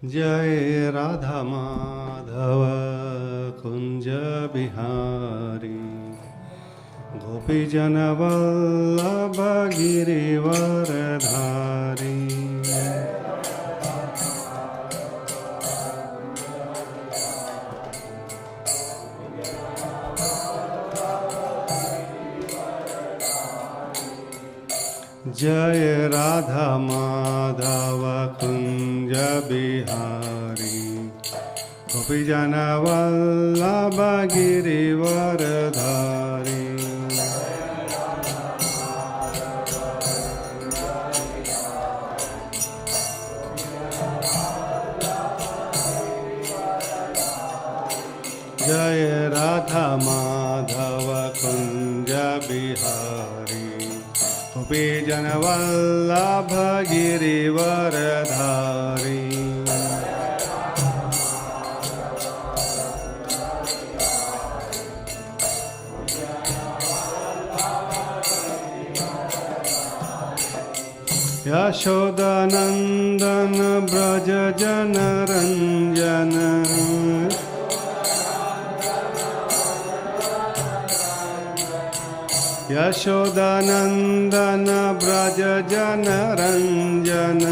जय राधा माधव कुंज बिहारी गोपी जन वल्लभ गिरिवरधारी। जय राधा माधव कुंज बिहारी गोपी जन वल्लभ गिरिवरधारी। जय राधा माधव कुंज बिहारी गोपी जन वल्लभ गिरिवरधारी। यशोदानंदन ब्रज जन रंजन यशोदानंदन ब्रज जन रंजन।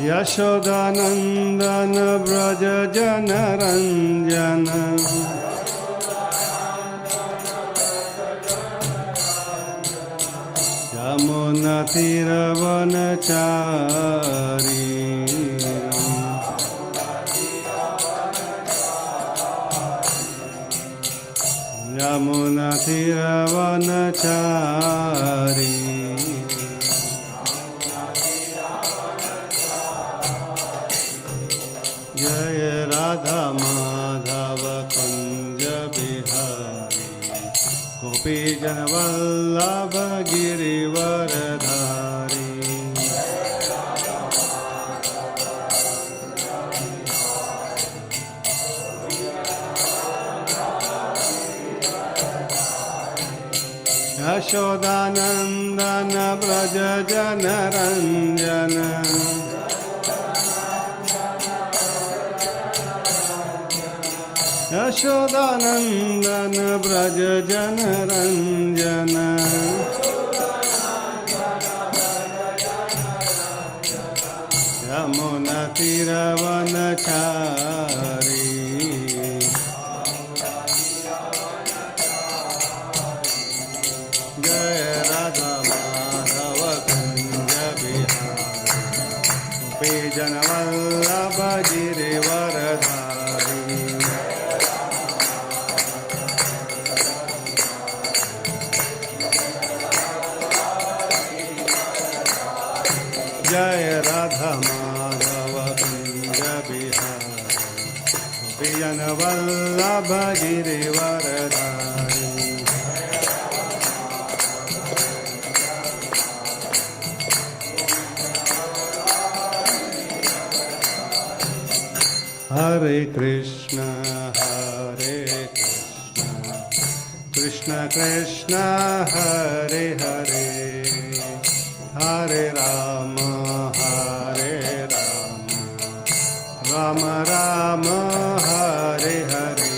यशोदानंदन ब्रज जन रंजन। यमुना तीरवनचारी यमुना तीरवनचारी। जय राधा माधव कुंज बिहारी गोपी जन वल्लभ गिरिवरधारी। यशोदानंदन ब्रज जन रंजन यशोदानंदन ब्रज जन रंजन। यमुना तीरवनचारी जय राधा माधव कुंज बिहारी गोपी जन वल्लभ गिरिवरधारी। जय राधा माधव कुंज बिहारी गोपी जन वल्लभ गिरिवरधारी। हरे Krishna Krishna Krishna Hare Hare Hare Ram Ram Ram Hare Hare.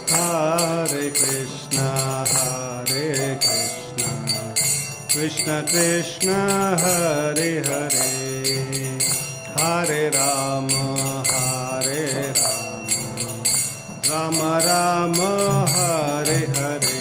Hare Krishna Krishna Krishna Hare Hare Hare Rama Rama Rama Hare Hare।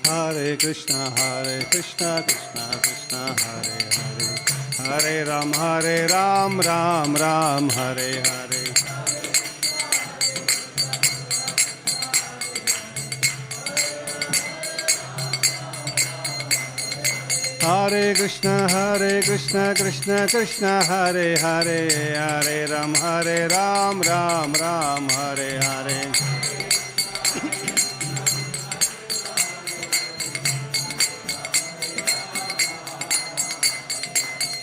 Hare Krishna Krishna Krishna Hare Hare Hare Ram Ram Ram Hare Hare Hare Krishna, Krishna Krishna, Hare Hare, Hare Ram, Ram Ram, Hare Hare.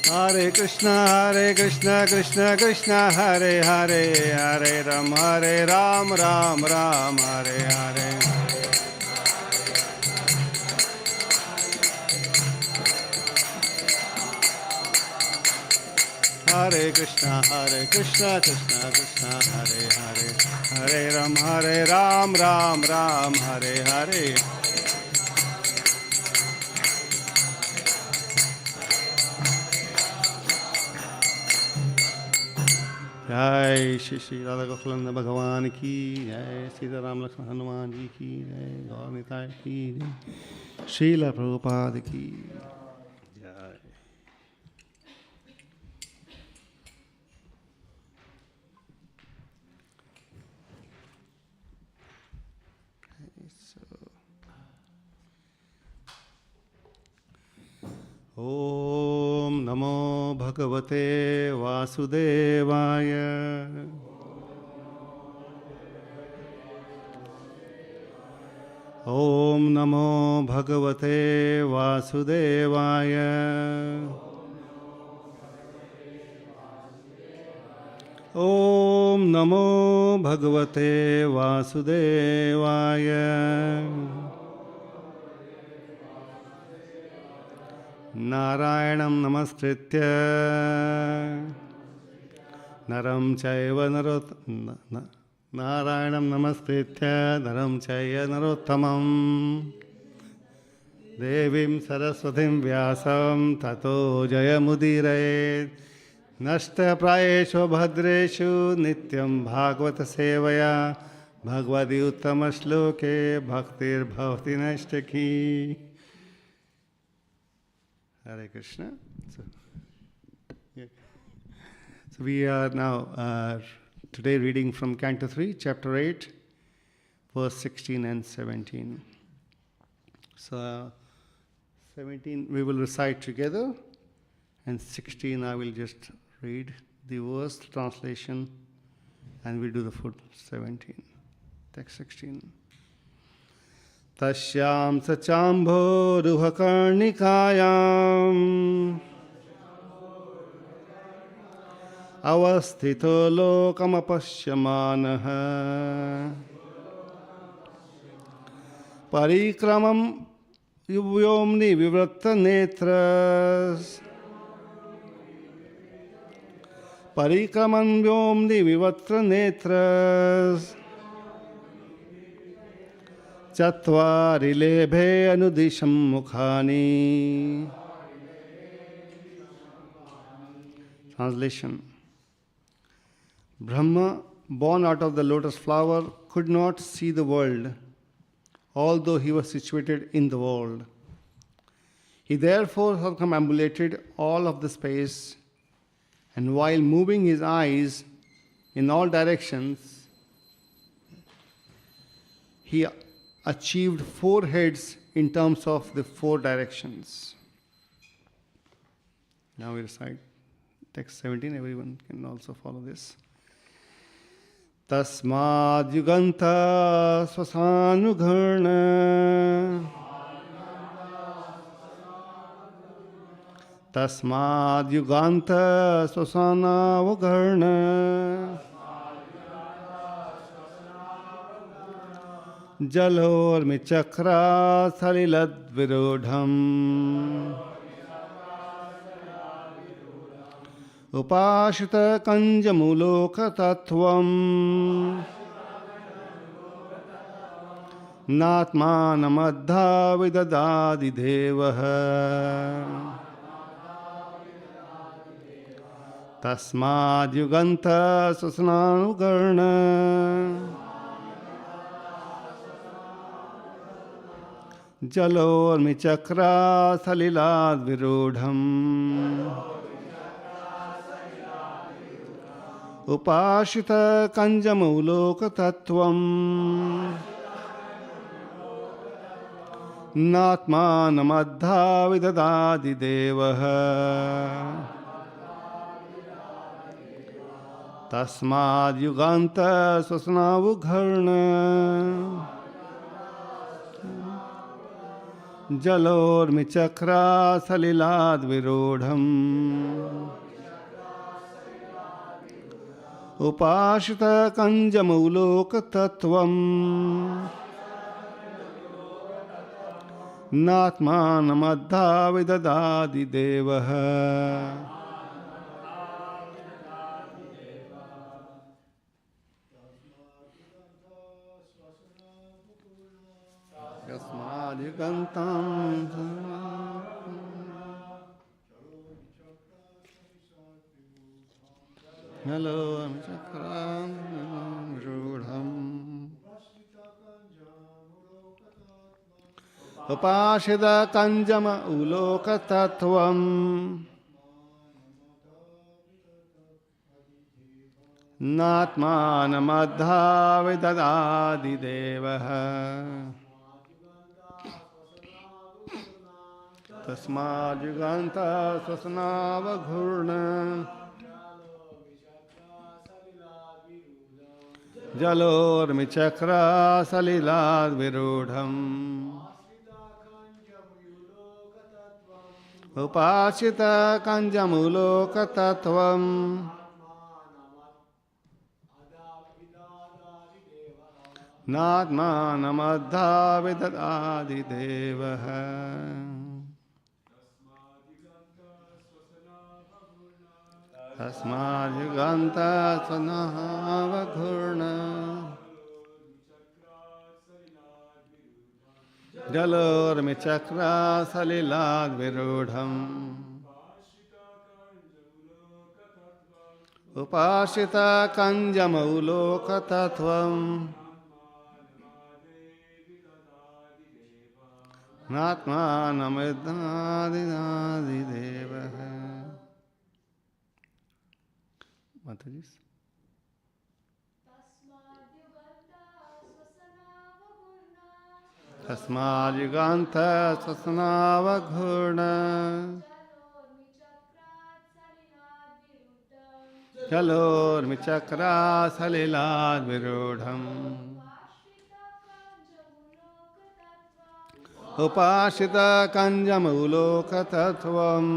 Hare Krishna, Krishna Krishna, Hare Hare, Hare Ram, Ram Ram, Hare Hare. Hare Krishna, Krishna Krishna, Hare Hare, Hare Ram, Ram Hare Hare. जय श्री श्री राधा गोकुलंद भगवान की जय, सीता राम लक्ष्मण हनुमान जी की जय, गौर निताय की जय, श्रील प्रभुपाद की जय। ओम नमो भगवते वासुदेवाय। ओम नमो भगवते वासुदेवाय। ओम नमो भगवते वासुदेवाय। नारायणं नमस्कृत्य नरं चैव नारायणं नमस्कृत्य नरं चैव नरोत्तमं देवीं सरस्वतीं व्यासं ततो जयमुदीरयेत्। नष्टप्रायेषु भद्रेषु नित्यं भागवत सेवया भगवति उत्तमश्लोके भक्तिर्भवति नैष्टिकी। Hare Krishna. So we are now today reading from Canto 3, Chapter 8, verse 16 and 17. So 17 we will recite together, and 16 I will just read the verse translation, and we'll do the full 17. Text 16. तस्यां सचाम्भोरुहकर्णिकायाम् अवस्थितो लोकमपश्यमानः परिक्रमं व्योम्नि विवत्रनेत्रस् चत्वारि लेभे अनुदिशं मुखानि. Translation. Brahma, born out of the lotus flower, could not see the world, although he was situated in the world. He therefore circumambulated all of the space, and while moving his eyes in all directions, he achieved 4 heads in terms of the 4 directions. Now we recite text 17. Everyone can also follow this. Tasmad yuganta swasanugharna. Tasmad yuganta swasanavagharna. Jalormichakra salilad virodham. Upashita kanjamuloka tattvam. Natmanamadha vidadadi devaha. Tasmad yuganta sasananugarna. Jalormichakra salilad virodham. Upashita kanjamuloka tattvam. Natmanamādhā vidadādi devah. Tasmād yuganta swasnavugharna. Jalormichakra salilad virodham. Upashita kanjamuloka tattvam. Natmanamadha vidadādi devah. Yasmādigantam Hello, Chakram Rudham Upashida Kanjama Uloka Tattvam Natmanamadha vidadādi devah. Tasmād yuganta swasnavagharna. Jalormichakra salilad virodham. Upashita kanjamuloka tattvam. Natmanamadha vidadādi devah. Tasmād yuganta swasnavagharna. Jalormichakra salilad virodham. Upashita kanjamauloka tattvam. Natmanamidhādi devah. Mataji's. Tasmād yuganta swasnavagharna. Jalormichakra salilad virodham. Upashita kanjamuloka tattvam.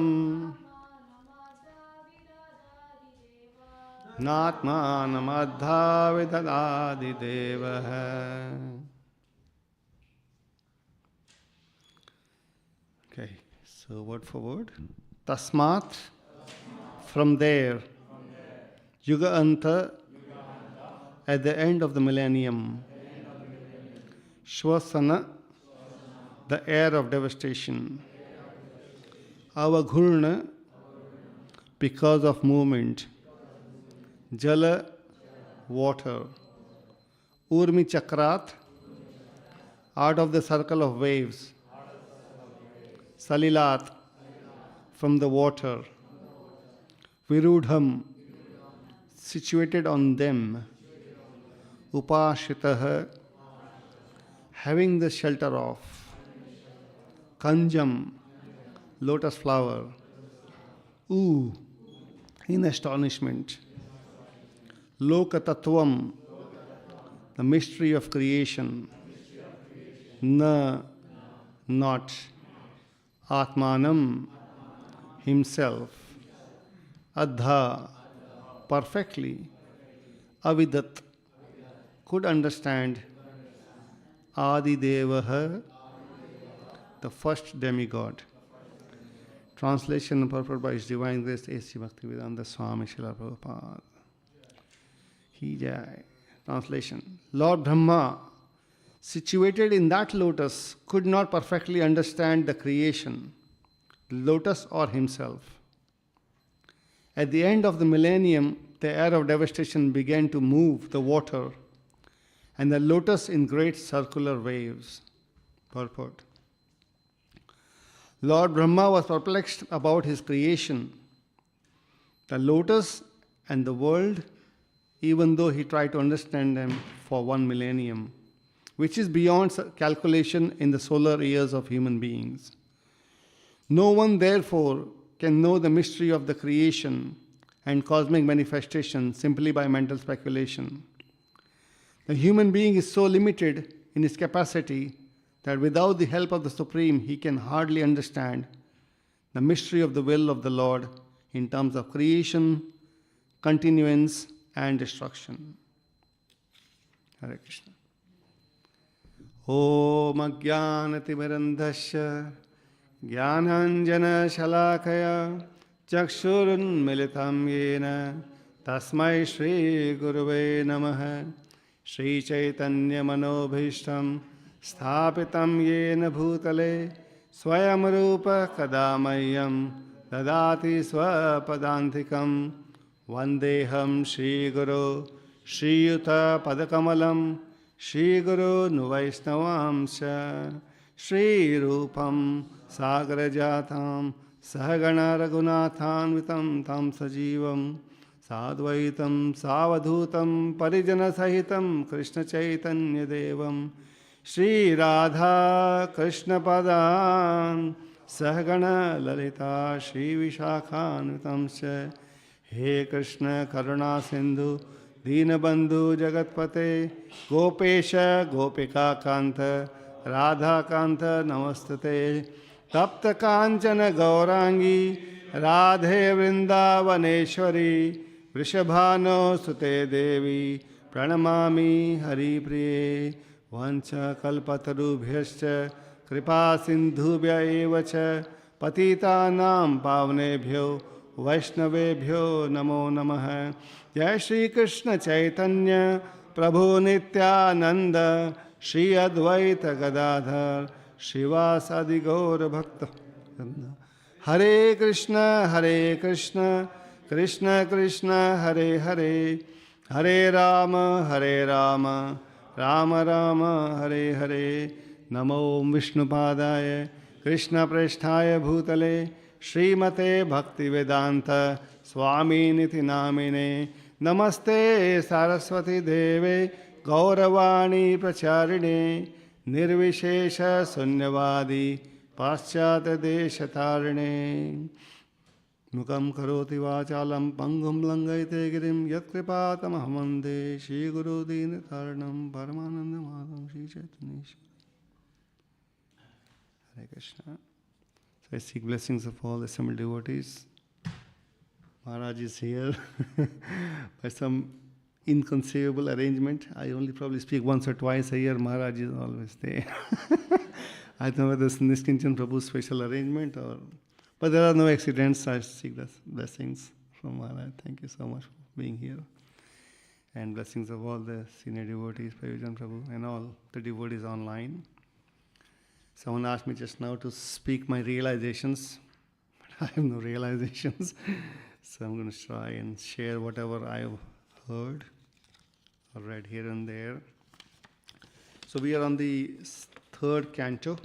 Natmanamadha vidadādi devah. Okay, so word for word. Tasmat, from there. Yuga anta, at the end of the millennium. Shvasana, the air of devastation. Avaghurna, because of movement. Jala, water. Urmi chakrat, out of the circle of waves. Salilat, from the water. Virudham, situated on them. Upashitah, having the shelter of. Kanjam, lotus flower. In astonishment. Lokatattvam, the mystery of creation. Na, not. Atmanam, himself. Adha, perfectly. Avidat, could understand. Adidevah, the first demigod. Translation and purport by His Divine Grace A.C. Bhaktivedanta Swami Srila Prabhupada. He Jai. Translation. Lord Brahma, situated in that lotus, could not perfectly understand the creation, the lotus or himself. At the end of the millennium, the air of devastation began to move the water and the lotus in great circular waves. Purport. Lord Brahma was perplexed about his creation, the lotus and the world, even though he tried to understand them for 1 millennium. which is beyond calculation in the solar years of human beings. No one, therefore, can know the mystery of the creation and cosmic manifestation simply by mental speculation. The human being is so limited in his capacity that without the help of the Supreme, he can hardly understand the mystery of the will of the Lord in terms of creation, continuance, and destruction. Hare Krishna. Om Ajnanatimirandhasya Jnananjana Shalakaya Chakshurunmilitam Yena Tasmai Shri Gurave Namaha Shri Chaitanya Manobhishtam Sthapitam Yena Bhutale Swayam Rupa Kadamayam Dadati Swapadantikam Vandeham Shri Guru Shri Yuta Padakamalam Shri Guru Nuvaisnavamsha Shri Rupam Sagrajatam Sahagana Raghunathanvitam Tam Sajivam Sadvaitam Savadhutam Parijana Sahitam Krishna Chaitanya Devam Shri Radha Krishna Padan Sahagana Lalita Shri Vishakhanvitam Se He Krishna Karuna Sindhu Deenabandhu Jagatpate Gopesha Gopika Kanta Radha Kanta Namastate Tapta Kanchana Gaurangi Radhe Vrindavaneshwari Vrishabhano Sute Devi Pranamami Hari Priye Vancha Kalpatarubhyascha Kripa Sindhubhya evacha Patitanam Pavnebhyo Vaishnavebhyo Namo Namaha Jai Shri Krishna Chaitanya Prabhu Nityananda Shri Advaita Gadadhar Shivasadi Gaura Bhakta Hare Krishna Krishna Krishna Hare Hare Hare Rama Rama Rama Hare Hare Namo Vishnupadaya Krishna Presthaya Bhutale Srimate Bhaktivedanta Swami Niti Namine Namaste Saraswati Deve Gauravani Pracharine Nirvishesha Sunyavadi Paschata Deshatarine Mukam Karoti Vachalam Pangum Langaite Girim Yatkripatamahmande Shri Guru Dinataranam Paramananda Madham Shri Chaitanya Hare Krishna. So I seek blessings of all assembled devotees. Maharaj is here by some inconceivable arrangement. I only probably speak once or twice a year. Maharaj is always there. I don't know whether it's Niskinchan Prabhu's special arrangement or... But there are no accidents. I seek blessings from Maharaj. Thank you so much for being here. And blessings of all the senior devotees, Prayojan Prabhu, and all the devotees online. Someone asked me just now to speak my realizations, but I have no realizations. So I'm going to try and share whatever I've heard or read here and there. So we are on the third canto of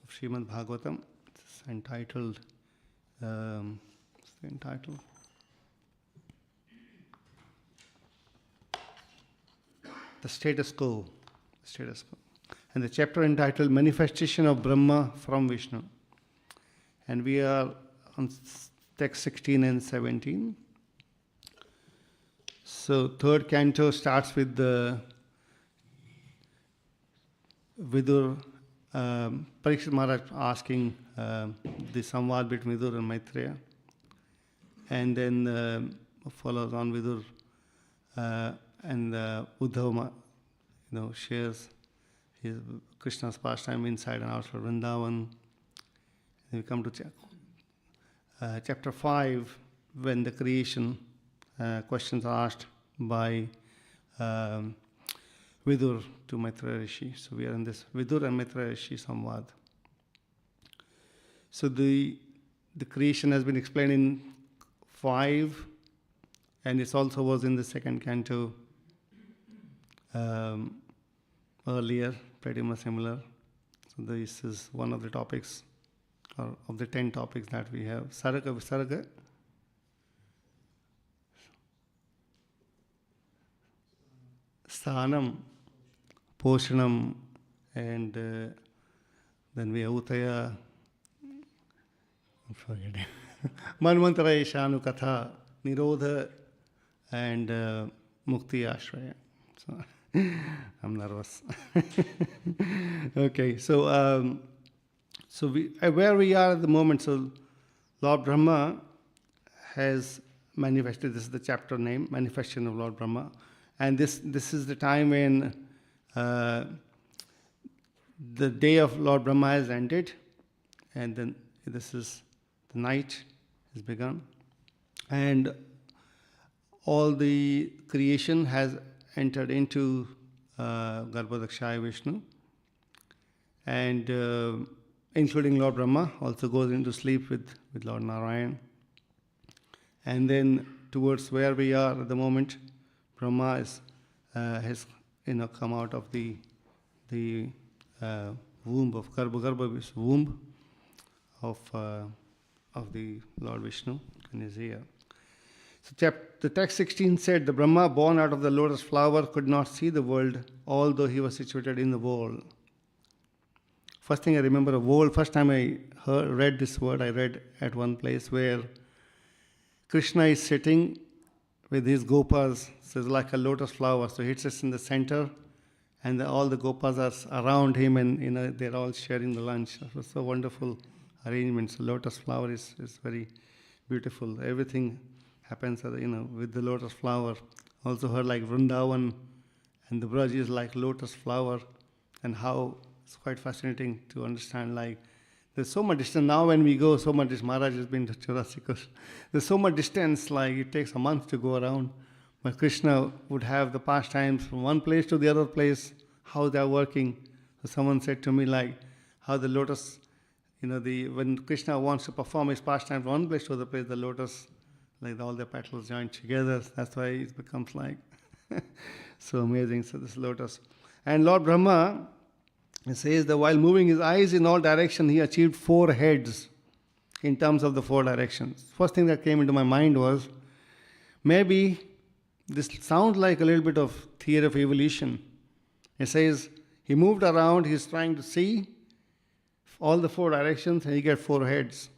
Srimad Bhagavatam. It's entitled, what's the entitle? The Status Quo. And the chapter entitled Manifestation of Brahma from Vishnu. And we are on text 16 and 17. So third canto starts with the Vidur, Parikshit Maharaj asking the samvad between Vidur and Maitreya. And then follows on Vidur and Uddhava, shares his Krishna's pastime inside and outside Vrindavan. Then we come to chapter 5, when the creation questions are asked by Vidur to Maitreya Rishi. So we are in this Vidur and Maitreya Rishi samvad. So the creation has been explained in 5, and it also was in the second canto earlier, pretty much similar. So this is one of the topics, or of the 10 topics that we have. Sarga Visarga. Sthanam Poshanam, and then we have Utaya, I'm forgetting, Manvantara Shanu Katha, Nirodha, and Mukti Ashraya. So I'm nervous. Okay, so where we are at the moment, so Lord Brahma has manifested, this is the chapter name, Manifestation of Lord Brahma. And this is the time when the day of Lord Brahma has ended, and then this is the night has begun. And all the creation has entered into Garbhodakshaya Vishnu, and including Lord Brahma also goes into sleep with Lord Narayan. And then towards where we are at the moment, Brahma has come out of the womb of Garbha is womb of the Lord Vishnu, and is here. So the text 16 said, the Brahma born out of the lotus flower could not see the world, although he was situated in the world. First thing I remember, a world, first time I read this word, I read at one place where Krishna is sitting with his gopas, so it's like a lotus flower, so he sits in the center, and all the gopas are around him, and they're all sharing the lunch. It was so wonderful arrangement. So lotus flower is very beautiful. Everything happens, with the lotus flower. Also heard like Vrindavan and the Braj is like lotus flower, and how it's quite fascinating to understand, like there's so much distance. Now when we go, so much, Maharaj has been to Churasikas. There's so much distance, like it takes a month to go around. But Krishna would have the pastimes from one place to the other place, how they're working. So someone said to me, like, how the lotus, when Krishna wants to perform his pastime from one place to the other place, the lotus, like all the petals joined together. That's why it becomes like so amazing. So this lotus. And Lord Brahma, it says that while moving his eyes in all directions, he achieved 4 heads in terms of the 4 directions. First thing that came into my mind was, maybe this sounds like a little bit of theory of evolution. It says he moved around, he's trying to see all the 4 directions, and he gets 4 heads.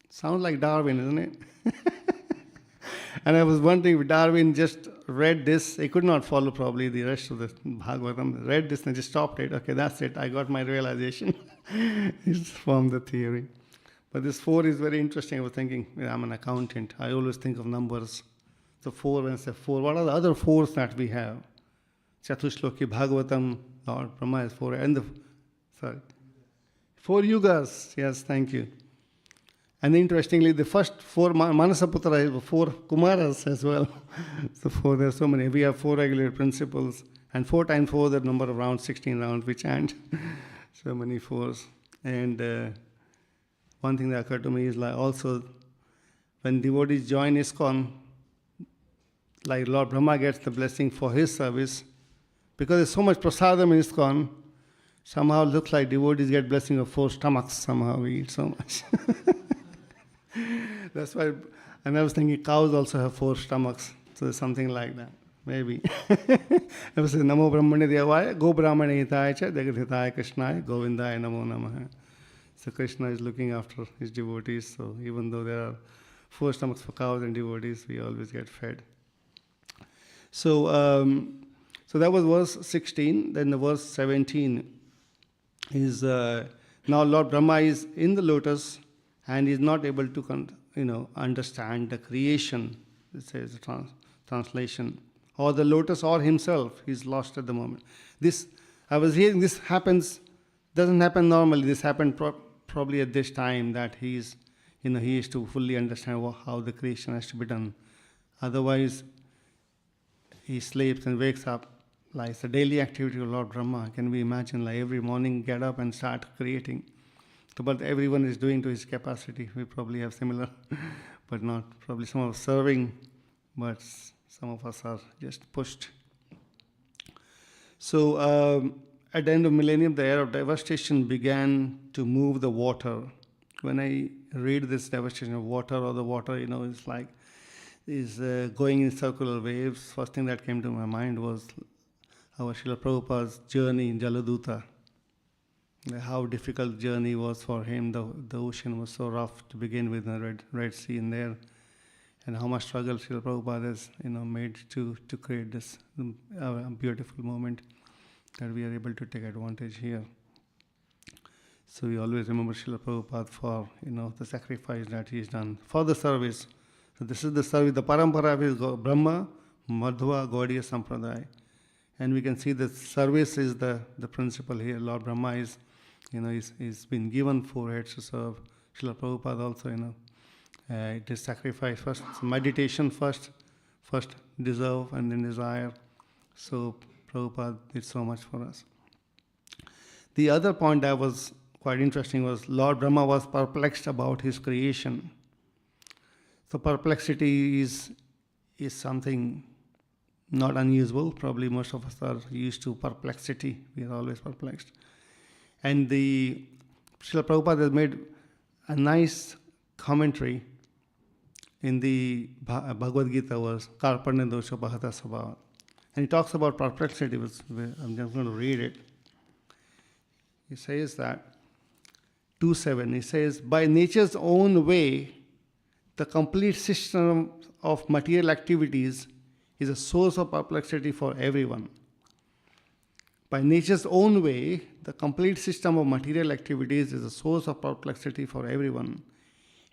Sounds like Darwin, isn't it? And I was wondering if Darwin just read this, he could not follow probably the rest of the Bhagavatam, read this and just stopped it. Okay, that's it, I got my realization. It's from the theory. But this 4 is very interesting. I was thinking, I'm an accountant, I always think of numbers. So 4, when I say 4, what are the other 4s that we have? Chatushloki, Bhagavatam, Lord Brahma is 4, and 4 yugas, yes, thank you. And interestingly, the first 4 Manasaputra is 4 Kumaras as well. So there are so many. We have 4 regular principles, and 4 times 4, the number of rounds, 16 rounds we chant. So many 4s. And one thing that occurred to me is like also when devotees join ISKCON, like Lord Brahma gets the blessing for his service, because there's so much prasadam in ISKCON, somehow it looks like devotees get blessing of 4 stomachs, somehow we eat so much. That's why, and I was thinking cows also have 4 stomachs, so there's something like that, maybe. I was saying, Namo Brahmane Devaya, Go Brahmane Hitaya Cha, Jagadhitaya Krishnaya, Govindaya Namo Namaha. So Krishna is looking after his devotees, so even though there are 4 stomachs for cows and devotees, we always get fed. So that was verse 16. Then the verse 17 is, now Lord Brahma is in the lotus, and is not able to understand the creation, it says the translation, or the lotus or himself. He's lost at the moment. This, I was hearing, this doesn't happen normally. This happened probably at this time, that he is to fully understand how the creation has to be done. Otherwise, he sleeps and wakes up. Like it's a daily activity of Lord Brahma. Can we imagine, like every morning get up and start creating? But everyone is doing to his capacity. We probably have similar, but not probably some of us serving, but some of us are just pushed. So at the end of millennium, the era of devastation began to move the water. When I read this devastation of water, or the water, it's like is going in circular waves. First thing that came to my mind was our Srila Prabhupada's journey in Jaladuta. How difficult journey was for him. The ocean was so rough to begin with, the Red Sea in there. And how much struggle Srila Prabhupada has made to create this beautiful moment that we are able to take advantage here. So we always remember Srila Prabhupada for the sacrifice that he has done for the service. So this is the service. The parampara is Brahma, Madhva, Gaudiya Sampradaya. And we can see that service is the principle here. Lord Brahma is, he's been given 4 heads to serve. Srila Prabhupada also, it is sacrifice first, meditation first deserve and then desire. So Prabhupada did so much for us. The other point that was quite interesting was Lord Brahma was perplexed about his creation. So perplexity is something not unusual. Probably most of us are used to perplexity. We are always perplexed. And the Srila Prabhupada has made a nice commentary in the Bhagavad Gita was Karpanya Dosha Bhagata Sabha. And he talks about perplexity. I'm just going to read it. He says that 2.7, he says, by nature's own way, the complete system of material activities is a source of perplexity for everyone. By nature's own way, the complete system of material activities is a source of perplexity for everyone.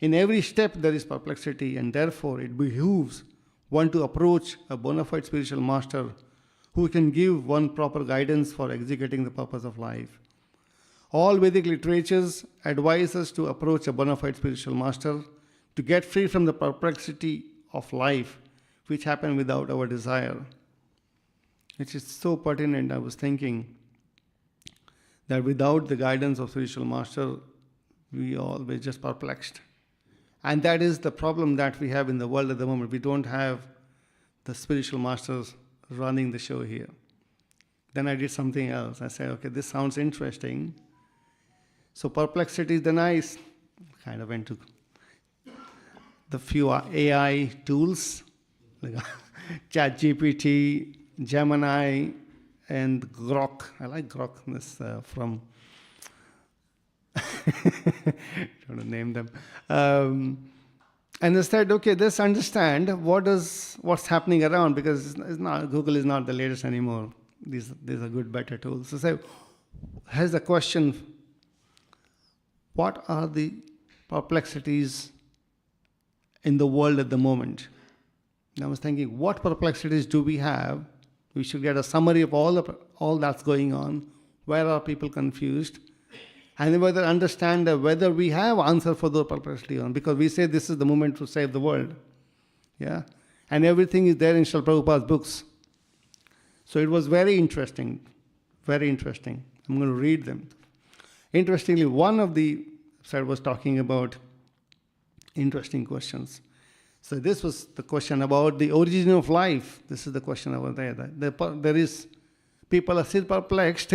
In every step there is perplexity, and therefore it behooves one to approach a bona fide spiritual master who can give one proper guidance for executing the purpose of life. All Vedic literatures advise us to approach a bona fide spiritual master to get free from the perplexity of life which happen without our desire. Which is so pertinent. I was thinking that without the guidance of spiritual master, we're just perplexed. And that is the problem that we have in the world at the moment. We don't have the spiritual masters running the show here. Then I did something else. I said, okay, this sounds interesting. So perplexity is the nice. Kind of went to the few AI tools, like ChatGPT, Gemini, and Grok. I like Grok. This from don't to name them. And I said, okay, let's understand what's happening around, because it's not, Google is not the latest anymore. These are good, better tools. So here's the question: what are the perplexities in the world at the moment? And I was thinking, what perplexities do we have? We should get a summary of all that's going on. Where are people confused? And whether understand whether we have answer for those perplexities on, because we say this is the moment to save the world. Yeah? And everything is there in Srila Prabhupada's books. So it was very interesting. Very interesting. I'm going to read them. Interestingly, one of the side was talking about interesting questions. So this was the question about the origin of life. This is the question over there. There is, people are still perplexed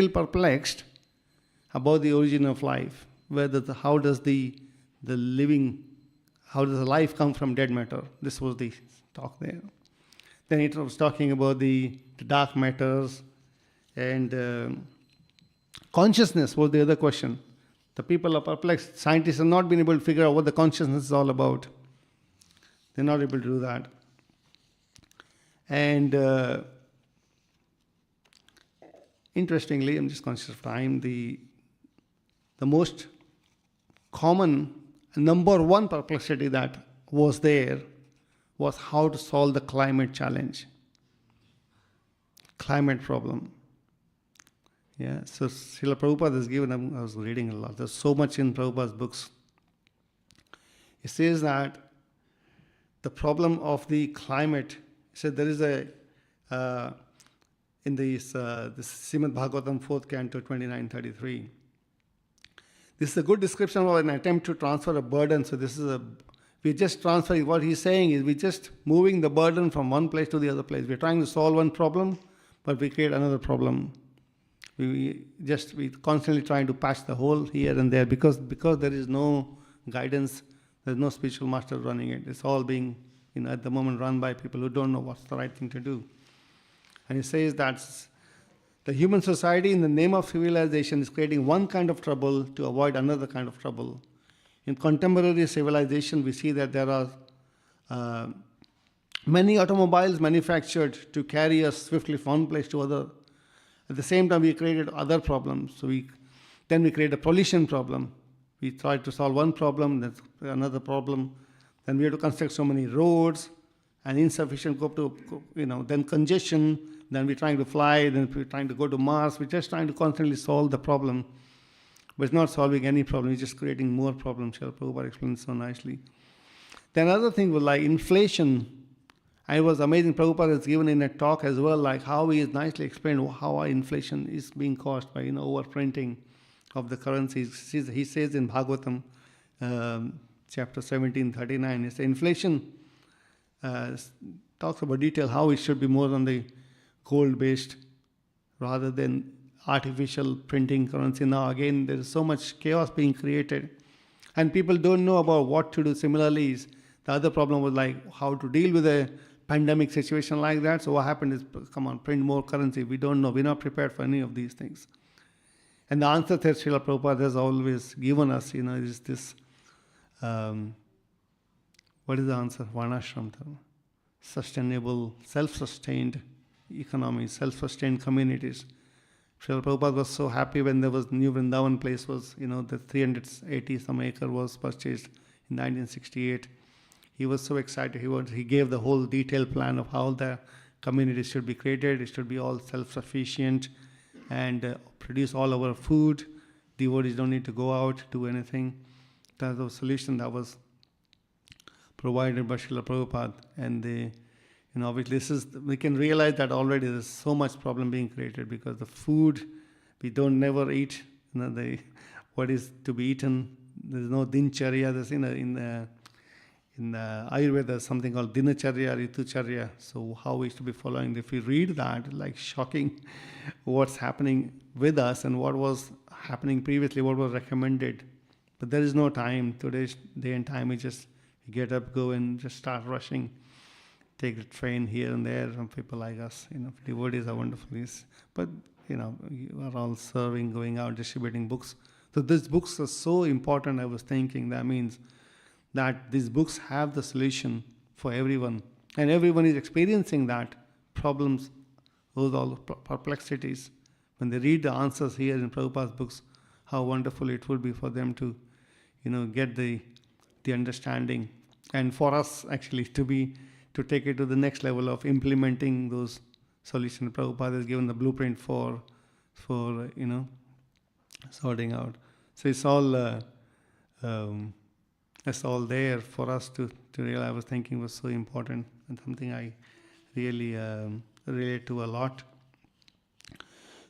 about the origin of life. How does the life come from dead matter? This was the talk there. Then it was talking about the dark matters, and consciousness was the other question. The people are perplexed. Scientists have not been able to figure out what the consciousness is all about. They're not able to do that. And interestingly, I'm just conscious of time, the most common, number one perplexity that was there was how to solve the climate challenge, climate problem. Yeah, so Srila Prabhupada has given, I was reading a lot, there's so much in Prabhupada's books. He says that the problem of the climate, he said there is in this Srimad Bhagavatam 4th Canto 29:33. This is a good description of an attempt to transfer a burden. So we're just transferring, what he's saying is we're just moving the burden from one place to the other place. We're trying to solve one problem, but we create another problem. We constantly trying to patch the hole here and there because there is no guidance, there's no spiritual master running it. It's all being, at the moment run by people who don't know what's the right thing to do. And he says that The human society, in the name of civilization, is creating one kind of trouble to avoid another kind of trouble. In contemporary civilization, we see that there are many automobiles manufactured to carry us swiftly from one place to other. At the same time, we created other problems. So then we create a pollution problem. We try to solve one problem, that's another problem. Then we have to construct so many roads and insufficient then congestion. Then we're trying to fly. Then we're trying to go to Mars. We're just trying to constantly solve the problem, but it's not solving any problem. It's just creating more problems. Srila Prabhupada explained so nicely. Then another thing was like inflation. And it was amazing. Prabhupada has given in a talk as well, like how he has nicely explained how our inflation is being caused by overprinting of the currencies. He says in Bhagavatam, chapter 17:39, it's inflation talks about detail how it should be more on the gold-based rather than artificial printing currency. Now again, there is so much chaos being created, and people don't know about what to do. Similarly, the other problem was like how to deal with a pandemic situation like that. So what happened is, come on, print more currency. We don't know. We're not prepared for any of these things. And the answer that Srila Prabhupada has always given us, is this, what is the answer? Varnashram, sustainable, self-sustained economy, self-sustained communities. Srila Prabhupada was so happy when there was new Vrindavan place was, the 380 some acre was purchased in 1968. He was so excited. He gave the whole detailed plan of how the community should be created. It should be all self-sufficient and produce all our food. Devotees don't need to go out, do anything. That's the solution that was provided by Srila Prabhupada. And obviously we can realize that already there's so much problem being created because the food, we don't never eat, what is to be eaten. There's no dincharya. There's in Ayurveda, there's something called dinacharya, ritucharya. So how we should be following. If we read that, like shocking what's happening with us and what was happening previously, what was recommended. But there is no time. Today's day and time, we just get up, go and just start rushing. Take the train here and there from people like us. Devotees are wonderful. But, you are all serving, going out, distributing books. So these books are so important. I was thinking that means that these books have the solution for everyone. And everyone is experiencing that problems, those all perplexities. When they read the answers here in Prabhupada's books, how wonderful it would be for them to, get the understanding. And for us actually to take it to the next level of implementing those solutions. Prabhupada has given the blueprint for sorting out. So it's all there for us to realize. I was thinking was so important and something I really relate to a lot.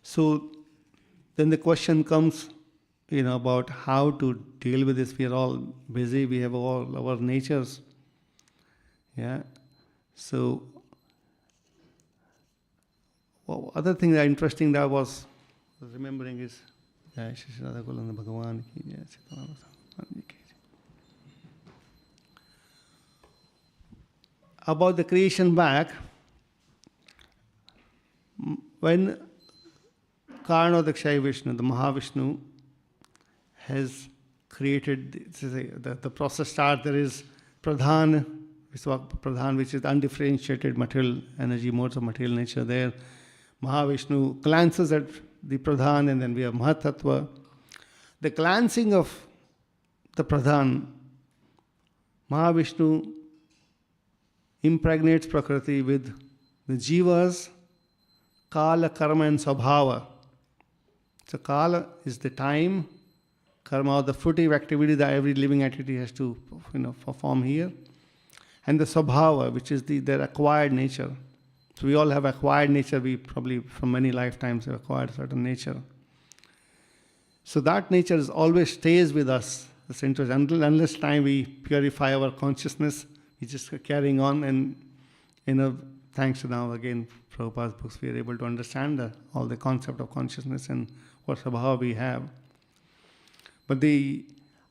So then the question comes, about how to deal with this. We are all busy. We have all our natures. Yeah. So other thing that interesting that I was remembering is about the creation back. When Karnodakshaya Vishnu, the Mahavishnu, has created the process start, there is Pradhan, which is undifferentiated material energy, modes of material nature there. Mahavishnu glances at the Pradhan, and then we have Mahatattva. The glancing of the Pradhan, Mahavishnu impregnates Prakriti with the Jivas, Kala, Karma and Swabhava. So Kala is the time, Karma, the fruitive activity that every living entity has to perform here. And the Swabhava, which is their acquired nature. So we all have acquired nature. We probably from many lifetimes have acquired certain nature. So that nature always stays with us. It's interesting. Unless time we purify our consciousness, we just carrying on. And thanks to now again Prabhupada's books, we are able to understand all the concept of consciousness and what Swabhava we have. But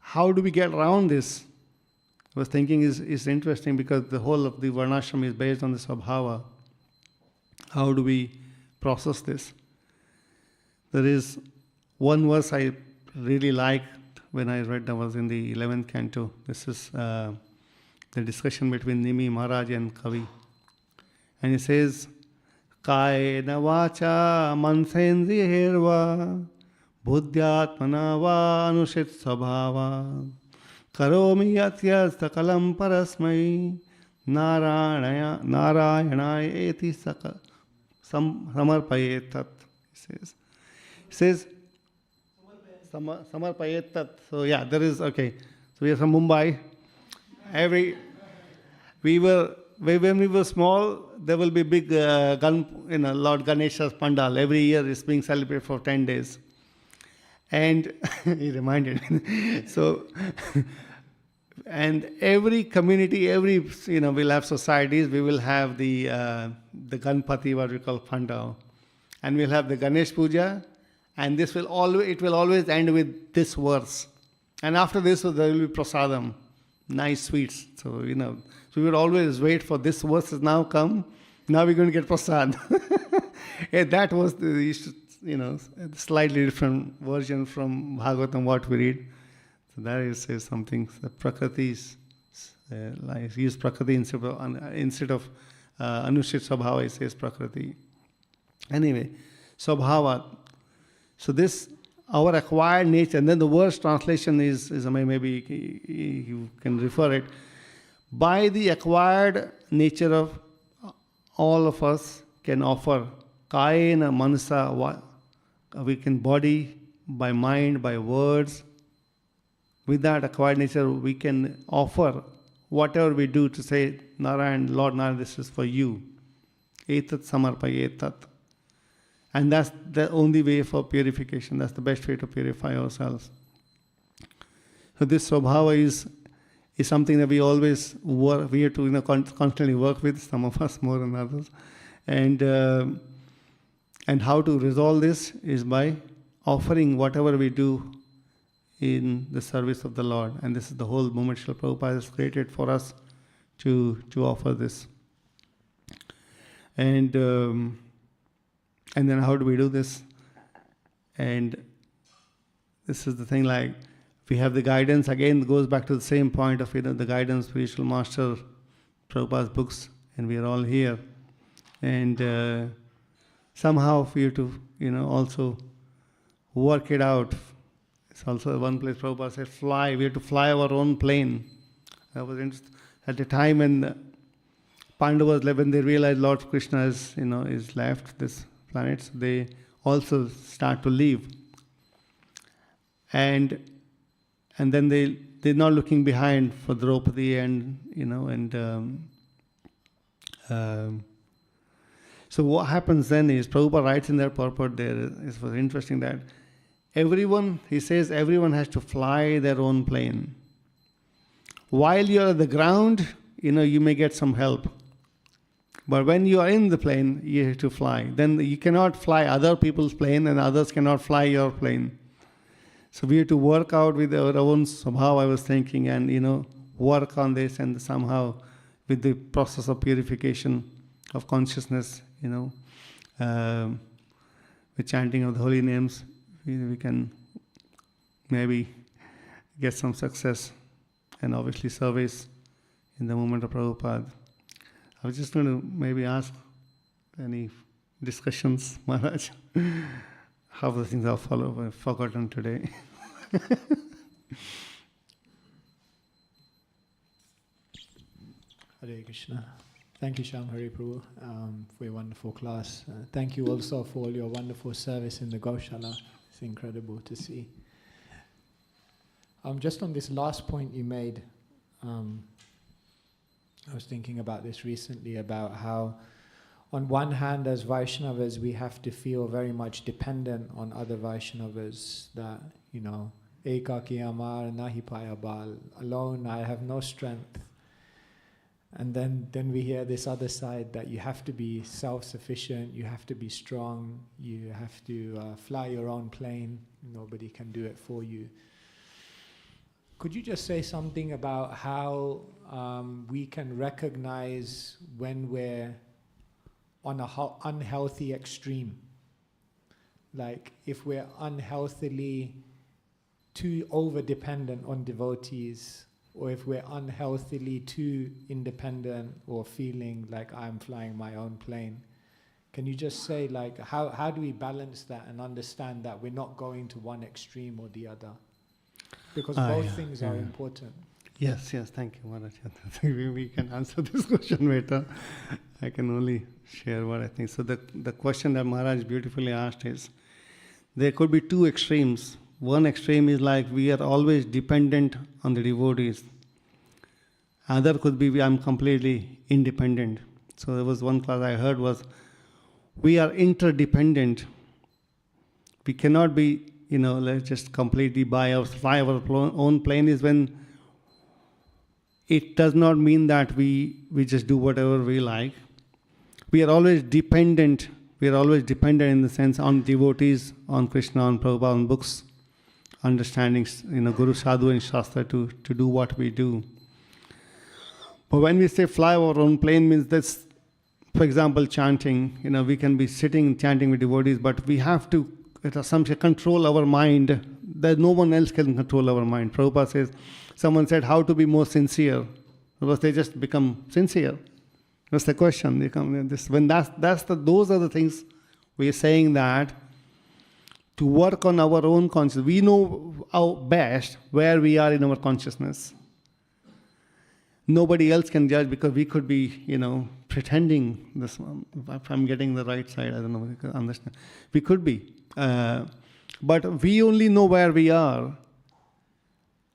how do we get around this? I was thinking is interesting because the whole of the Varnashram is based on the Swabhava. How do we process this? There is one verse I really liked when I read that was in the 11th Canto. This is the discussion between Nimi Maharaj and Kavi. And he says, Kayena vacha mansendriyerva buddhyatmana va anushit sabhava karomi yatyasta kalam parasmai Narayana eti samarpayetat. He says, samarpayetat. So yeah, there is, okay. So we are from Mumbai. When we were small, there will be big Lord Ganesha's pandal. Every year is being celebrated for 10 days. And he reminded me. So, and every community, we'll have societies, we will have the Ganpati, what we call pandal. And we'll have the Ganesh Puja, and it will always end with this verse. And after this, so there will be prasadam, nice sweets. So, so we would always wait for this verse has now come. Now we're going to get prasad. And that was the slightly different version from Bhagavatam, what we read. So that is something, the Prakriti is, use Prakriti instead of Anushit Sabhava, it says Prakriti. Anyway, Sabhava. So this, our acquired nature, and then the worst translation is maybe you can refer it, by the acquired nature of all of us can offer kayena manasa, we can body, by mind, by words. With that acquired nature, we can offer whatever we do to say, Narayan, Lord Narayan, this is for you. Etat samarpayetat. And that's the only way for purification. That's the best way to purify ourselves. So this Swabhava is something that we always work, we have to constantly work with, some of us more than others. And how to resolve this is by offering whatever we do in the service of the Lord. And this is the whole movement Srila Prabhupada has created for us to offer this. And then how do we do this? And this is the thing, like, we have the guidance, again goes back to the same point of the guidance, spiritual master, Prabhupada's books, and we are all here. And somehow for you to, also work it out. It's also one place Prabhupada said, fly. We have to fly our own plane. That was interesting. At the time when Pandavas, when they realized Lord Krishna is left this planet, so they also start to leave. And then they're not looking behind for Draupadi so what happens then is, Prabhupada writes in their purport there, it was interesting that he says everyone has to fly their own plane. While you're at the ground, you may get some help. But when you are in the plane, you have to fly. Then you cannot fly other people's plane and others cannot fly your plane. So we have to work out with our own somehow, I was thinking, and work on this, and somehow with the process of purification of consciousness, with chanting of the holy names, we can maybe get some success, and obviously service in the movement of Prabhupada. I was just going to maybe ask any discussions, Maharaj, how the things are followed, I've forgotten today. Hare Krishna. Thank you, Shyam Hari Prabhu, for your wonderful class. Thank you also for all your wonderful service in the Gaushala. It's incredible to see. Just on this last point you made, I was thinking about this recently, about how on one hand as Vaishnavas we have to feel very much dependent on other Vaishnavas, that, Ekaki amar nahi paya bal, alone I have no strength. And then we hear this other side that you have to be self-sufficient, you have to be strong, you have to fly your own plane, nobody can do it for you. Could you just say something about how we can recognize when we're on an unhealthy extreme? like if we're unhealthily too over-dependent on devotees, or if we're unhealthily too independent or feeling like I'm flying my own plane. Can you just say, like, how do we balance that and understand that we're not going to one extreme or the other? Because both things are important. Yes, thank you, Maharaj. I think we can answer this question later. I can only share what I think. So the question that Maharaj beautifully asked is, there could be two extremes. One extreme is like we are always dependent on the devotees. Other could be I'm completely independent. So there was one class I heard was, we are interdependent. We cannot be, let's just completely fly our own plane. Is when it does not mean that we just do whatever we like. We are always dependent. We are always dependent in the sense on devotees, on Krishna, on Prabhupada, on books, understandings, Guru, Sadhu and Shastra to do what we do. But when we say fly our own plane, means that's, for example, chanting. We can be sitting chanting with devotees, but we have to, at some point, control our mind. That no one else can control our mind. Prabhupada says, someone said, how to be more sincere? Because they just become sincere. That's the question. Those are the things we are saying, that to work on our own consciousness. We know our best where we are in our consciousness. Nobody else can judge, because we could be, pretending this one. If I'm getting the right side, I don't know if you can understand. We could be. But we only know where we are.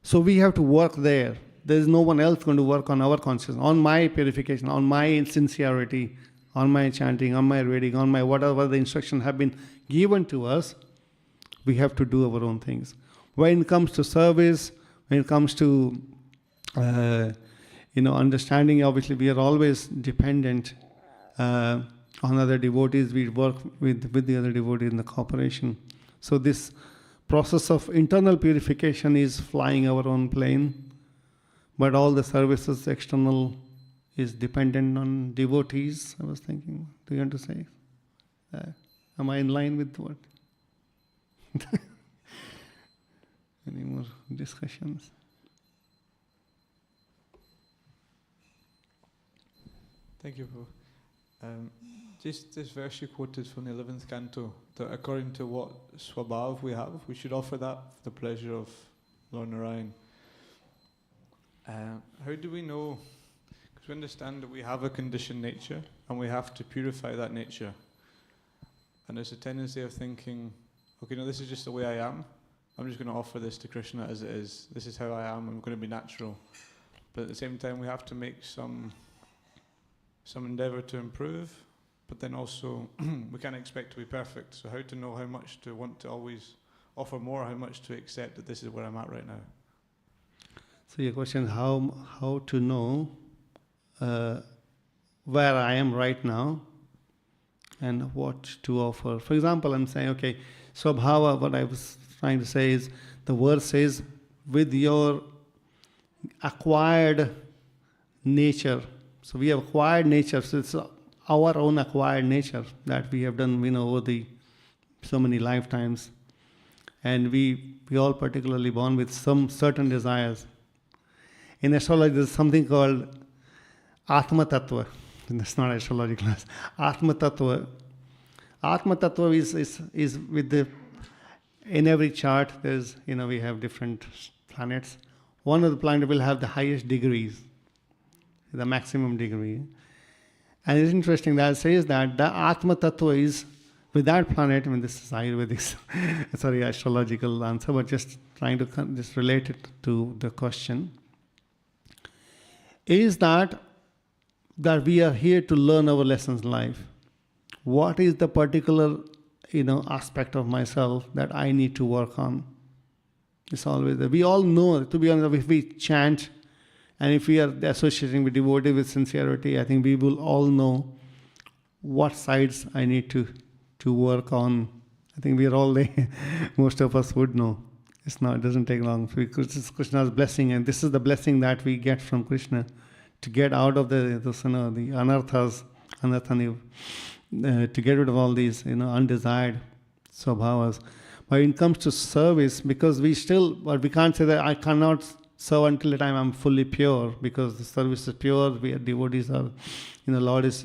So we have to work there. There is no one else going to work on our consciousness, on my purification, on my sincerity, on my chanting, on my reading, on my whatever the instructions have been given to us. We have to do our own things. When it comes to service, when it comes to understanding, obviously we are always dependent on other devotees. We work with the other devotees in the cooperation. So this process of internal purification is flying our own plane, but all the services external is dependent on devotees. I was thinking, do you want to say? Am I in line with what? Any more discussions? Thank you, Prabhu. Just this verse you quoted from the 11th Canto, that according to what swabhav we have, we should offer that for the pleasure of Lord Narayan. How do we know? Because we understand that we have a conditioned nature and we have to purify that nature. And there's a tendency of thinking, okay, no, this is just the way I am. I'm just going to offer this to Krishna as it is. This is how I am. I'm going to be natural. But at the same time, we have to make some endeavor to improve, but then also we can't expect to be perfect. So how to know how much to want to always offer more, how much to accept that this is where I'm at right now? So your question is how to know where I am right now and what to offer. For example, I'm saying, okay, Swabhava, what I was trying to say is, the verse says, with your acquired nature. So we have acquired nature, so it's our own acquired nature that we have done, over so many lifetimes. And we all particularly born with some certain desires. In astrology, there's something called Atma Tattva. That's not astrology class. Atma Tattva. Atma Tattva is with in every chart, there's, we have different planets. One of the planets will have the highest degrees, the maximum degree. And it's interesting that it says that the Atma Tattva is, with that planet, this is Ayurvedic, sorry, astrological answer, but just trying to just relate it to the question, is that we are here to learn our lessons in life. What is the particular, aspect of myself that I need to work on? It's always there. We all know, to be honest, if we chant and if we are associating with devotee with sincerity, I think we will all know what sides I need to work on. I think we are all there. Most of us would know. It doesn't take long. Because it's Krishna's blessing, and this is the blessing that we get from Krishna to get out of the anarthas, to get rid of all these, undesired swabhavas. But when it comes to service, because but we can't say that I cannot serve until the time I'm fully pure, because the service is pure, we are devotees are, Lord is,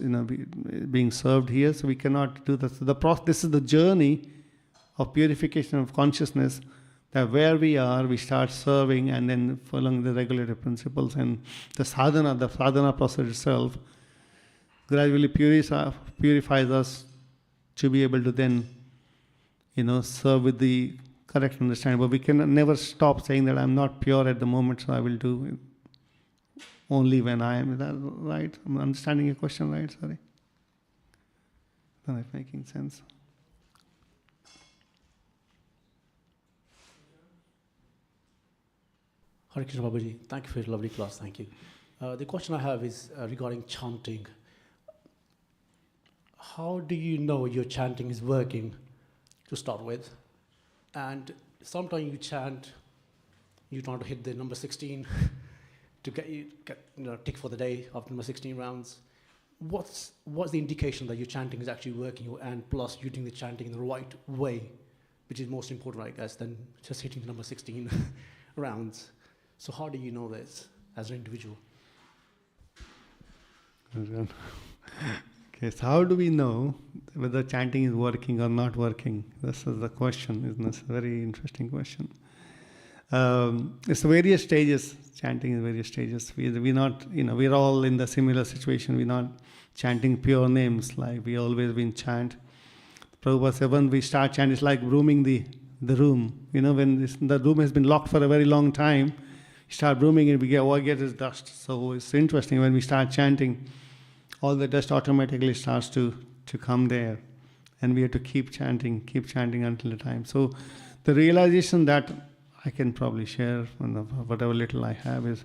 being served here, so we cannot do that. So this is the journey of purification of consciousness, that where we are, we start serving and then following the regulative principles, and the sadhana process itself gradually purifies us to be able to then, serve with the correct understanding. But we can never stop saying that I'm not pure at the moment, so I will do it only when I am. Is that right? I'm understanding your question right? Sorry. Am I making sense? Hare Krishna Babaji, thank you for your lovely class, thank you. The question I have is regarding chanting. How do you know your chanting is working to start with? And sometimes you chant, you're trying to hit the number 16 to get tick for the day after number 16 rounds. What's the indication that your chanting is actually working, and plus you're doing the chanting in the right way, which is most important, I guess, than just hitting the number 16 rounds. So how do you know this as an individual? Okay, so how do we know whether chanting is working or not working? This is the question, isn't it? It's a very interesting question. It's various stages. Chanting is various stages. We're not, we're all in the similar situation. We're not chanting pure names like we always been chant. Prabhupada said, when we start chanting, it's like brooming the room. When the room has been locked for a very long time, start brooming and we get this dust. So it's interesting, when we start chanting, all the dust automatically starts to come there, and we have to keep chanting until the time. So the realization that I can probably share, whatever little I have, is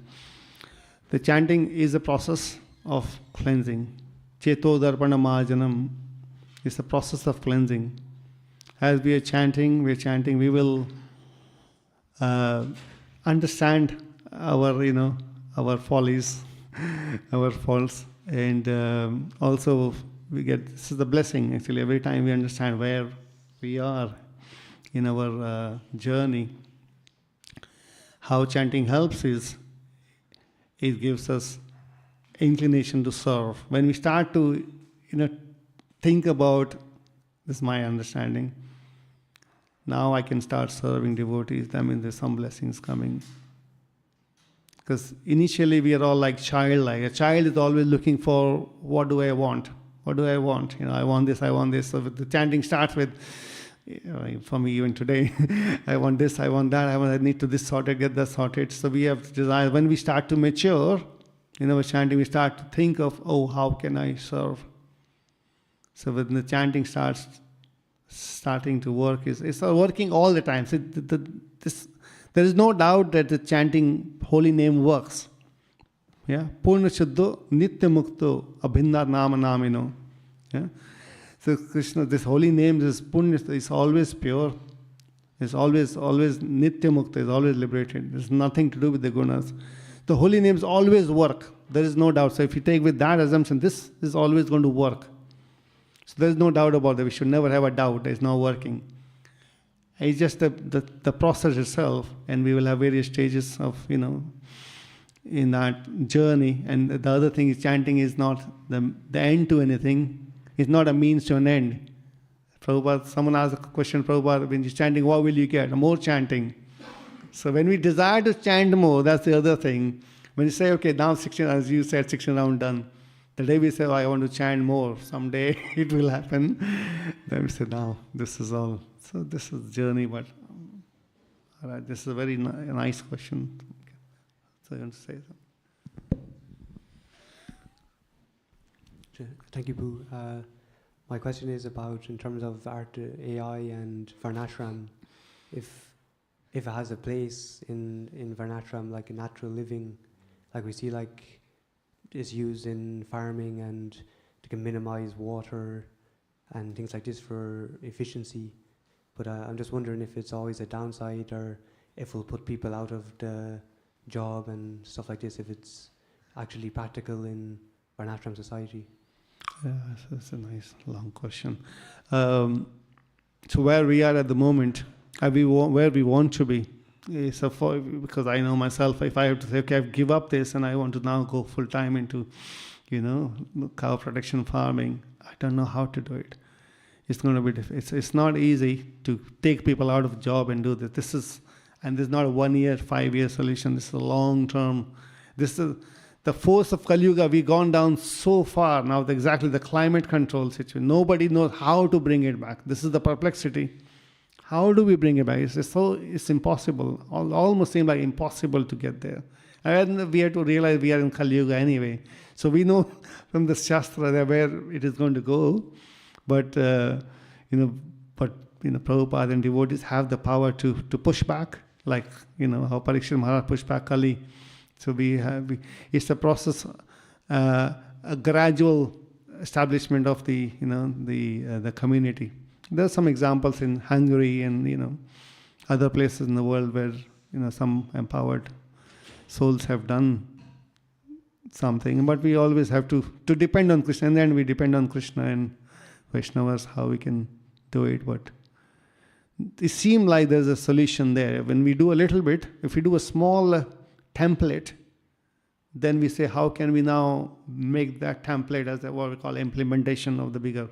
the chanting is a process of cleansing. Cheto darpana majanam is the process of cleansing. As we are chanting, we will understand our follies, our faults, and also this is the blessing actually. Every time we understand where we are in our journey, how chanting helps is, it gives us inclination to serve. When we start to, think about, this is my understanding, now I can start serving devotees, that means there's some blessings coming. Because initially we are all like childlike. A child is always looking for, what do I want? What do I want? I want this, I want this. So the chanting starts with, for me even today, I want this, I want that, I need to this sorted, get that sorted. So we have desire. When we start to mature, with chanting, we start to think of, how can I serve? So when the chanting starting to work, it's working all the time. So there is no doubt that the chanting holy name works. Yeah, Purna Shuddho Nitya Mukto Abhinna Nama Namino. Yeah. So Krishna, this holy name, this Punya, is always pure. It's always Nitya Mukta, is always liberated. There's nothing to do with the gunas. The holy names always work. There is no doubt. So if you take with that assumption, this is always going to work. So there is no doubt about that. We should never have a doubt that it's not working. It's just the process itself, and we will have various stages of, in that journey. And the other thing is, chanting is not the end to anything. It's not a means to an end. Prabhupada, someone asked a question, Prabhupada, when you're chanting, what will you get? More chanting. So when we desire to chant more, that's the other thing. When you say, okay, now 16, as you said, 16 round done. The day we say, I want to chant more, someday it will happen. Then we say, now, this is all. So this is the journey, but all right, this is a very nice question. So you want to say something? Thank you, Boo. My question is about, in terms of art, AI and Varnashram, if it has a place in Varnashram, like a natural living, like we see like is used in farming and to minimize water and things like this for efficiency. But I'm just wondering if it's always a downside, or if it will put people out of the job and stuff like this, if it's actually practical in Varnashram society. Yeah, that's a nice long question. So where we are at the moment, where we want to be. So because I know myself, if I have to say, okay, I've give up this and I want to now go full time into, cow protection farming, I don't know how to do it. It's going to be difficult. It's not easy to take people out of job and do this. And this is not a 1 year, 5 year solution. This is a long term. This is the force of Kali Yuga. We've gone down so far now. Exactly the climate control situation. Nobody knows how to bring it back. This is the perplexity. How do we bring it back? It's impossible. Almost seems like impossible to get there. And we have to realize we are in Kali Yuga anyway. So we know from the Shastra where it is going to go. But Prabhupada and devotees have the power to push back, like how Parikshit Maharaj pushed back Kali. So it's a process, a gradual establishment of the community. There are some examples in Hungary and other places in the world where some empowered souls have done something, but we always have to depend on Krishna. In the end, we depend on Krishna and Vaishnavas, how we can do it. But it seems like there's a solution there. When we do a little bit, if we do a small template, then we say, how can we now make that template as what we call implementation of the bigger.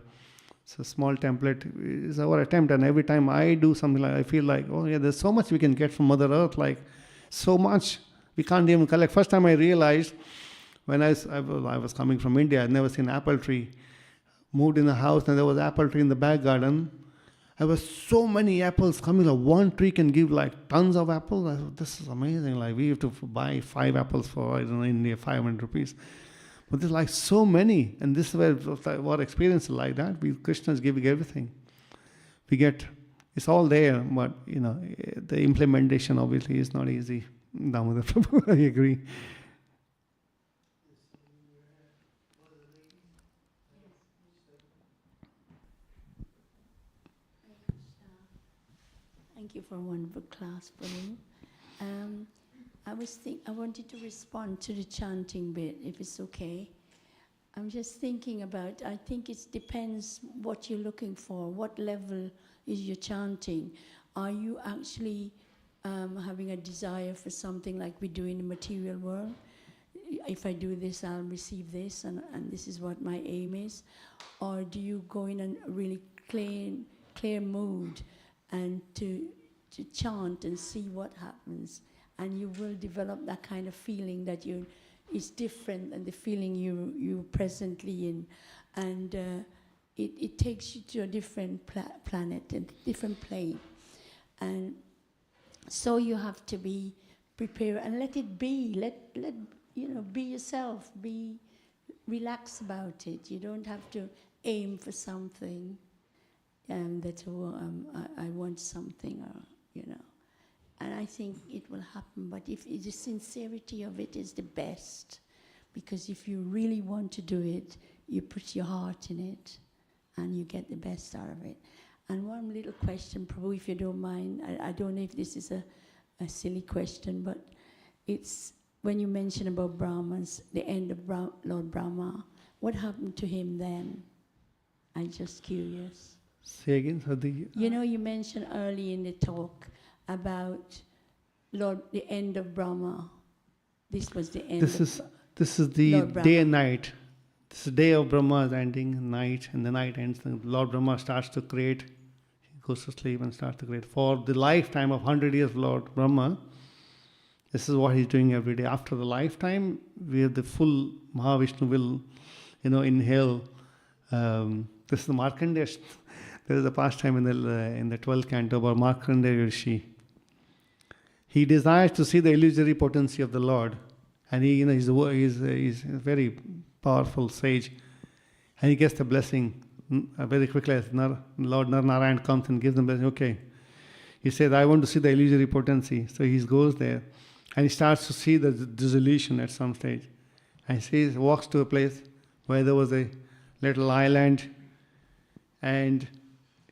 So small template is our attempt, and every time I do something I feel like, oh yeah, there's so much we can get from Mother Earth, like so much we can't even collect. First time I realized, when I was coming from India, I'd never seen an apple tree. Moved in a house and there was apple tree in the back garden. There was so many apples coming. Like one tree can give like tons of apples. I thought, this is amazing. Like we have to buy 5 apples for, India, 500 rupees. But there's like so many. And this is where our experience is like that. Krishna is giving everything. It's all there, but the implementation obviously is not easy. Damodar Prabhu, I agree. Thank you for a wonderful class, Prabhu. I wanted to respond to the chanting bit, if it's okay. I'm just thinking about, I think it depends what you're looking for, what level is your chanting. Are you actually having a desire for something like we do in the material world? If I do this, I'll receive this, and this is what my aim is? Or do you go in a really clear mood and to chant and see what happens, and you will develop that kind of feeling that it's different than the feeling you're presently in, and it takes you to a different planet, a different plane, and so you have to be prepared and let it be. Let be yourself. Be relaxed about it. You don't have to aim for something. That I want something, and I think it will happen. But if the sincerity of it is the best, because if you really want to do it, you put your heart in it, and you get the best out of it. And one little question, Prabhu, if you don't mind, I don't know if this is a silly question, but it's when you mention about Brahmans, the end of Lord Brahma, what happened to him then? I'm just curious. Say again, you mentioned early in the talk about the end of Brahma. This was the end. This is the day and night. This is day of Brahma is ending, night, and the night ends. And Lord Brahma starts to create. He goes to sleep and starts to create. For the lifetime of 100 years of Lord Brahma, this is what he's doing every day. After the lifetime, where the full Mahavishnu will, inhale. This is the Markandeya. There is a pastime in the 12th canto about Markandeya Rishi. He desires to see the illusory potency of the Lord, and he's a very powerful sage, and he gets the blessing very quickly. As Lord Narayan comes and gives them blessing. Okay, he says, "I want to see the illusory potency." So he goes there, and he starts to see the dissolution at some stage, and he walks to a place where there was a little island, and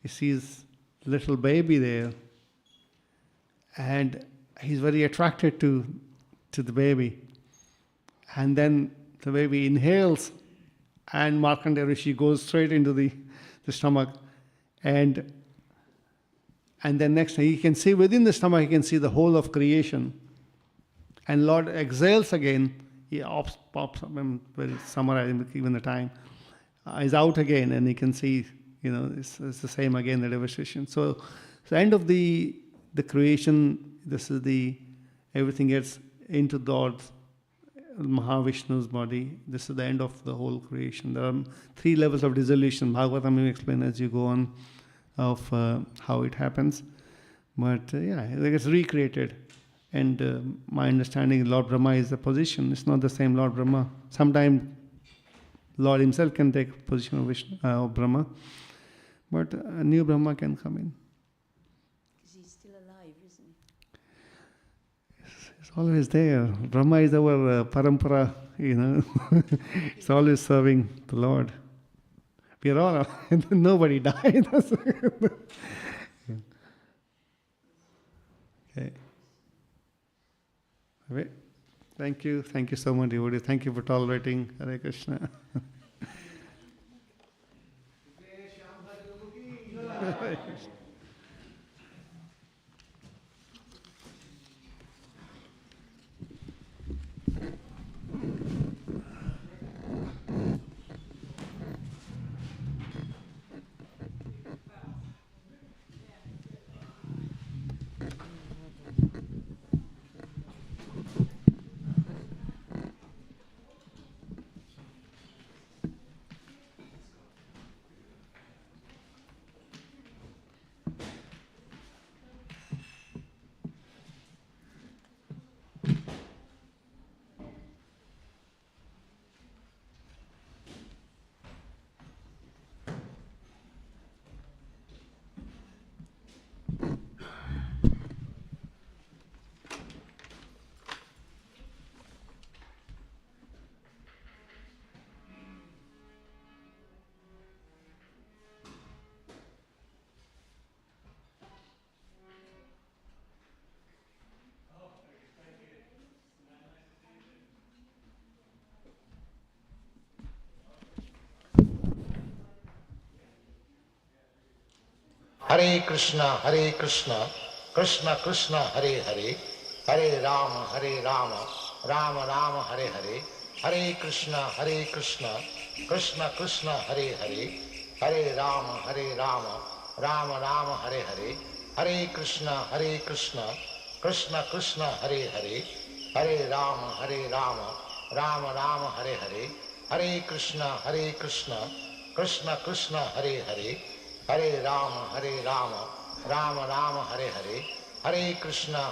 he sees little baby there, and he's very attracted to the baby. And then the baby inhales, and Markandeya Rishi goes straight into the stomach, and And then next, he can see within the stomach, he can see the whole of creation. And Lord exhales again, he pops up, I'm very summarizing, given the time, is out again, and he can see, it's the same again, the devastation. So the end of the creation, this is everything gets into God's, Mahavishnu's body. This is the end of the whole creation. There are 3 levels of dissolution. Bhagavatam will explain as you go on of how it happens. But it gets recreated. And my understanding, Lord Brahma is the position. It's not the same Lord Brahma. Sometimes Lord himself can take position of Vishnu, of Brahma. But a new Brahma can come in. Because he's still alive, isn't he? It's always there. Brahma is our parampara, It's always serving the Lord. We are all, nobody died. Okay. Okay. Thank you so much, devotees. Thank you for tolerating. Hare Krishna. Hare Krishna, Krishna Krishna, Hare Hare, Hare Rama, Rama Rama, Hare Hare, Hare Krishna, Krishna Krishna, Hare Hare, Hare Rama, Rama Rama, Hare Hare, Hare Krishna, Krishna Krishna, Hare Hare, Hare Rama, Rama Rama, Hare Hare, Hare Krishna, Krishna Krishna, Hare Hare, Hare Rama, Rama Rama, Hare Hare, Hare Krishna,